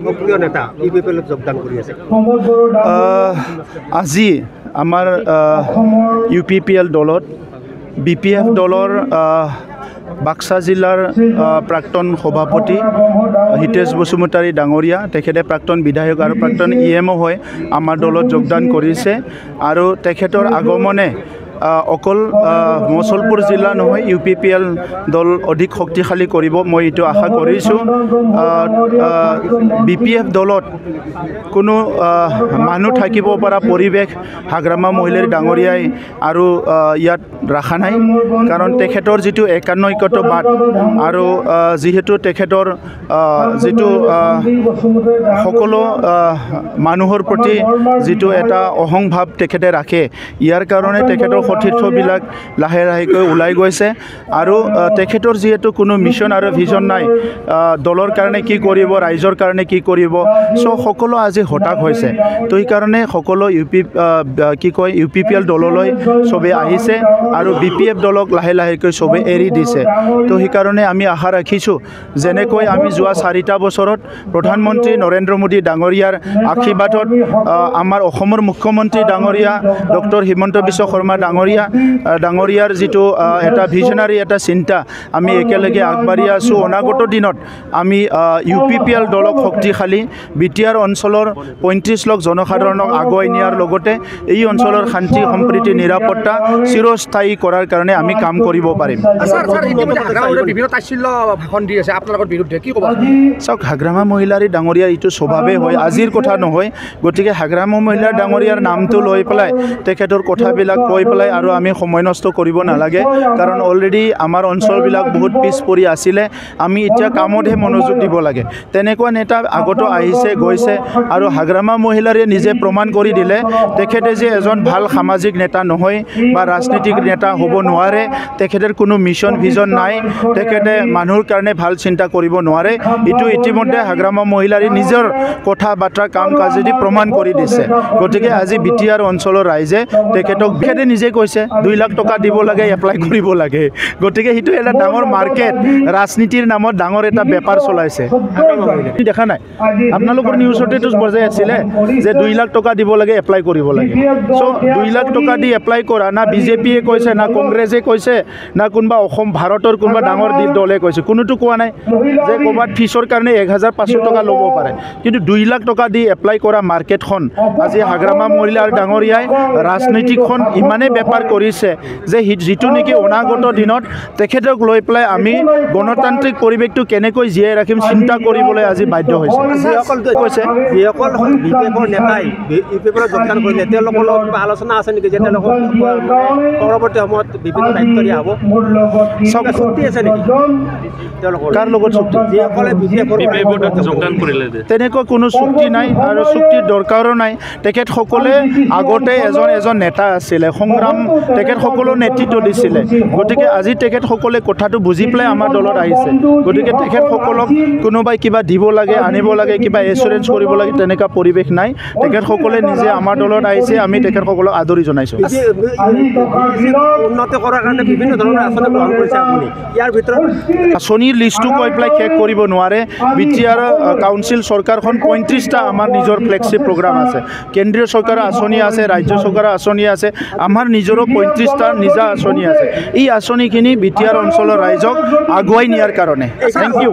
সক্ৰিয় নেতা ইউপিপিএলত যোগদান কৰি আছে আজি আমাৰ ইউপিপিএল দলত বিপিএফ দলৰ বাক্সা জিলাৰ প্ৰাক্তন সভাপতি হিতেশ বসুমতাৰী ডাঙৰীয়া তেখেতে প্ৰাক্তন বিধায়ক আৰু প্ৰাক্তন ইএমও হৈ আমাৰ দলত যোগদান কৰিছে আৰু তেখেতৰ আগমনে অকল মছলপুৰ জিলা নহয় ইউপিপিএল দল অধিক শক্তিশালী কৰিব মই এইটো আশা কৰিছোঁ বিপিএফ দলত কোনো মানুহ থাকিব পৰা পৰিৱেশ হাগ্ৰামা মহিলাৰ ডাঙৰীয়াই আৰু ইয়াত ৰাখা নাই কাৰণ তেখেতৰ যিটো একান্নৈক্যতাবাদ আৰু যিহেতু তেখেতৰ যিটো সকলো মানুহৰ প্ৰতি যিটো এটা অহংভাৱ তেখেতে ৰাখে ইয়াৰ কাৰণে তেখেতৰ সতীৰ্থবিলাক লাহে লাহেকৈ ওলাই গৈছে আৰু তেখেতৰ যিহেতু কোনো মিছন আৰু ভিজন নাই দলৰ কাৰণে কি কৰিব ৰাইজৰ কাৰণে কি কৰিব সকলো আজি হতাশ হৈছে তো সেইকাৰণে সকলো ইউপিপিএল দললৈ চবেই আহিছে আৰু বিপিএফ দলক লাহে লাহেকৈ চবে এৰি দিছে তো সেইকাৰণে আমি আশা ৰাখিছোঁ যেনেকৈ আমি যোৱা 4টা বছৰত প্ৰধানমন্ত্ৰী নৰেন্দ্ৰ মোদী ডাঙৰীয়াৰ আশীৰ্বাদত আমাৰ অসমৰ মুখ্যমন্ত্ৰী ডাঙৰীয়া ডক্টৰ হিমন্ত বিশ্ব শৰ্মা ডাঙৰীয়াৰ যিটো এটা ভিজনাৰী এটা চিন্তা আমি একেলগে আগবাঢ়ি আছোঁ অনাগত দিনত আমি ইউপিপিএল দলক শক্তিশালী বিটিআৰ অঞ্চলৰ 35 লাখ জনসাধাৰণক আগুৱাই নিয়াৰ লগতে এই অঞ্চলৰ শান্তি সম্প্ৰীতি নিৰাপত্তা চিৰস্থায়ী কৰাৰ কাৰণে আমি কাম কৰিব পাৰিম চাওক হাগ্ৰামা মহিলাৰী ডাঙৰীয়াৰ এইটো স্বভাৱে হয় আজিৰ কথা নহয় গতিকে হাগ্ৰামা মহিলাৰ ডাঙৰীয়াৰ নামটো লৈ পেলাই তেখেতৰ কথাবিলাক কৈ পেলাই আৰু আমি সময় নষ্ট কৰিব নালাগে কাৰণ অলৰেডি আমাৰ অঞ্চলবিলাক বহুত পিছ পৰি আছিলে আমি এতিয়া কামতহে মনোযোগ দিব লাগে তেনেকুৱা নেতা আগতো আহিছে গৈছে আৰু হাগ্ৰামা মহিলাৰে নিজে প্ৰমাণ কৰি দিলে তেখেতে যে এজন ভাল সামাজিক নেতা নহয় বা ৰাজনীতিক নেতা হ'ব নোৱাৰে তেখেতৰ কোনো মিছন ভিজন নাই তেখেতে মানুহৰ কাৰণে ভাল চিন্তা কৰিব নোৱাৰে এইটো ইতিমধ্যে হাগ্ৰামা মহিলাৰে নিজৰ কথা বাৰ্তা কাম কাজেদি প্ৰমাণ কৰি দিছে গতিকে আজি বিটিআৰ অঞ্চলৰ ৰাইজে তেখেতক নিজে কৈছে 2 লাখ টকা দিব লাগে এপ্লাই কৰিব লাগে গতিকে সেইটো এটা ডাঙৰ মাৰ্কেট ৰাজনীতিৰ নামত ডাঙৰ এটা বেপাৰ চলাইছে দেখা নাই আপোনালোকৰ নিউজতেতো বজাই আছিলে যে 2 লাখ টকা দিব লাগে এপ্লাই কৰিব লাগে সো 2 লাখ টকা দি এপ্লাই কৰা না বিজেপিয়ে কৈছে না কংগ্ৰেছে কৈছে না কোনোবা অসম ভাৰতৰ কোনোবা ডাঙৰ দলে কৈছে কোনোটো কোৱা নাই যে ক'ৰবাত ফিছৰ কাৰণে 1500 টকা ল'ব পাৰে কিন্তু 2 লাখ টকা দি এপ্লাই কৰা মাৰ্কেটখন আজি হাগ্ৰামা মহিলাৰ ডাঙৰীয়াই ৰাজনীতিখন ইমানেই বেপাৰ কৰিছে যে যিটো নেকি অনাগত দিনত তেখেতক লৈ পেলাই আমি গণতান্ত্ৰিক পৰিৱেশটো কেনেকৈ জীয়াই ৰাখিম চিন্তা কৰিবলৈ আজি বাধ্য হৈছে কৈছে যিসকল বিপিএফৰ নেতাই ইউপিপিএলত যোগদান কৰিলে তেওঁলোকৰ লগত কিবা আলোচনা আছে নেকি যে তেওঁলোকক পৰৱৰ্তী সময়ত বিভিন্ন দায়িত্ব দিয়া হ'ব চুক্তি আছে নেকি কাৰ লগত চুক্তি যিসকলে বিপিএফত যোগদান কৰিলে তেনেকুৱা কোনো চুক্তি নাই আৰু চুক্তিৰ দৰকাৰো নাই তেখেতসকলে আগতে এজন নেতা আছিলে সংগ্ৰাম তেখেতসকলৰ নেতৃত্ব দিছিলে গতিকে আজি তেখেতসকলে কথাটো বুজি পেলাই আমাৰ দলত আহিছে গতিকে তেখেতসকলক কোনোবাই কিবা দিব লাগে আনিব লাগে কিবা এছুৰেঞ্চ কৰিব লাগে তেনেকুৱা পৰিৱেশ নাই তেখেতসকলে নিজে আমাৰ দলত আহিছে আমি তেখেতসকলক আদৰি জনাইছোঁ উন্নত কৰাৰ কাৰণে বিভিন্ন ধৰণৰ আঁচনি গ্ৰহণ কৰিছে আপুনি ইয়াৰ ভিতৰত আঁচনিৰ লিষ্টটো কৈ পেলাই শেষ কৰিব নোৱাৰে বিটিআৰ কাউন্সিল চৰকাৰখন 35টা আমাৰ নিজৰ ফ্লেগশ্বিপ প্ৰগ্ৰাম আছে কেন্দ্ৰীয় চৰকাৰৰ আঁচনি আছে ৰাজ্য চৰকাৰৰ আঁচনি আছে আমাৰ নিজৰো 35টা নিজা আঁচনি আছে এই আঁচনিখিনি বিটিআৰ অঞ্চলৰ ৰাইজক আগুৱাই নিয়াৰ কাৰণে থেংক ইউ